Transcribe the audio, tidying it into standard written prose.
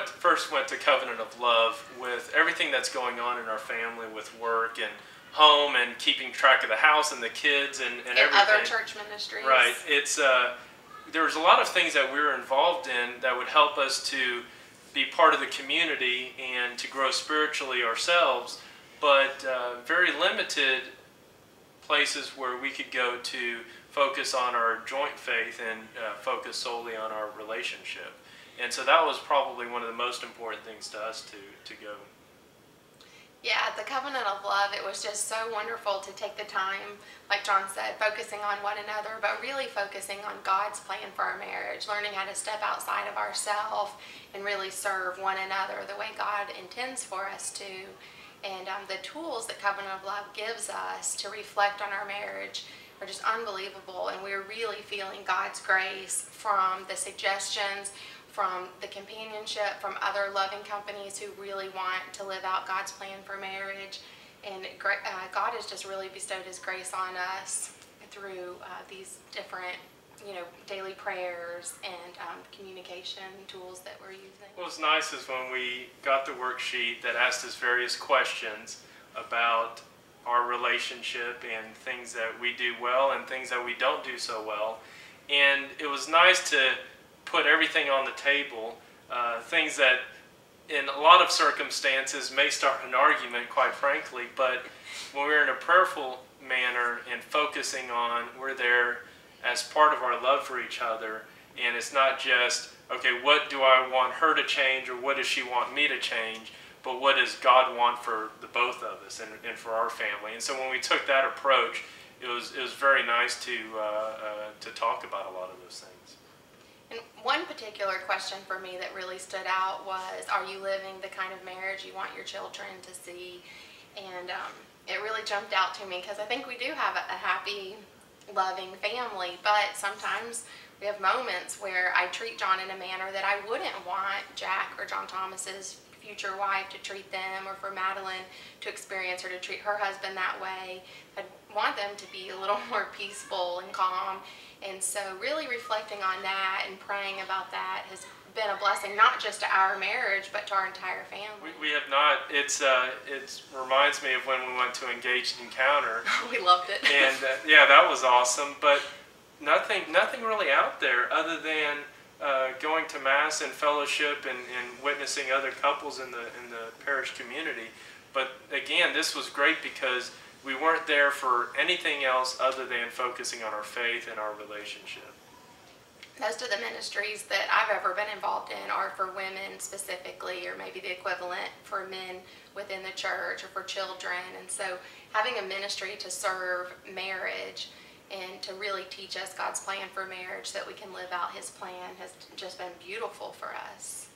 first went to Covenant of Love with everything that's going on in our family with work and home and keeping track of the house and the kids and everything. Other church ministries. Right. It's there's a lot of things that we were involved in that would help us to be part of the community and to grow spiritually ourselves, but very limited places where we could go to focus on our joint faith and focus solely on our relationship. And so that was probably one of the most important things to us to go. Yeah, at the Covenant of Love, it was just so wonderful to take the time, like John said, focusing on one another, but really focusing on God's plan for our marriage, learning how to step outside of ourselves and really serve one another the way God intends for us to. And the tools that Covenant of Love gives us to reflect on our marriage are just unbelievable, and we're really feeling God's grace from the suggestions, from the companionship, from other loving companies who really want to live out God's plan for marriage. And God has just really bestowed His grace on us through these different, daily prayers and communication tools that we're using. What was nice is when we got the worksheet that asked us various questions about our relationship and things that we do well and things that we don't do so well. And it was nice to put everything on the table, things that in a lot of circumstances may start an argument, quite frankly, but when we're in a prayerful manner and focusing on we're there as part of our love for each other, and it's not just, okay, what do I want her to change or what does she want me to change, but what does God want for the both of us and for our family. And so when we took that approach, it was very nice to talk about a lot of those things. And one particular question for me that really stood out was, are you living the kind of marriage you want your children to see? And it really jumped out to me because I think we do have a happy, loving family, but sometimes we have moments where I treat John in a manner that I wouldn't want Jack or John Thomas's future wife to treat them, or for Madeline to experience or to treat her husband that way. I'd want them to be a little more peaceful and calm. And so really reflecting on that and praying about that has been a blessing, not just to our marriage, but to our entire family. We have not. It reminds me of when we went to Engaged Encounter. We loved it. And yeah, that was awesome. But nothing really out there other than going to Mass and fellowship and witnessing other couples in the parish community. But again, this was great because we weren't there for anything else other than focusing on our faith and our relationship. Most of the ministries that I've ever been involved in are for women specifically, or maybe the equivalent for men within the church or for children. And so having a ministry to serve marriage and to really teach us God's plan for marriage so that we can live out His plan has just been beautiful for us.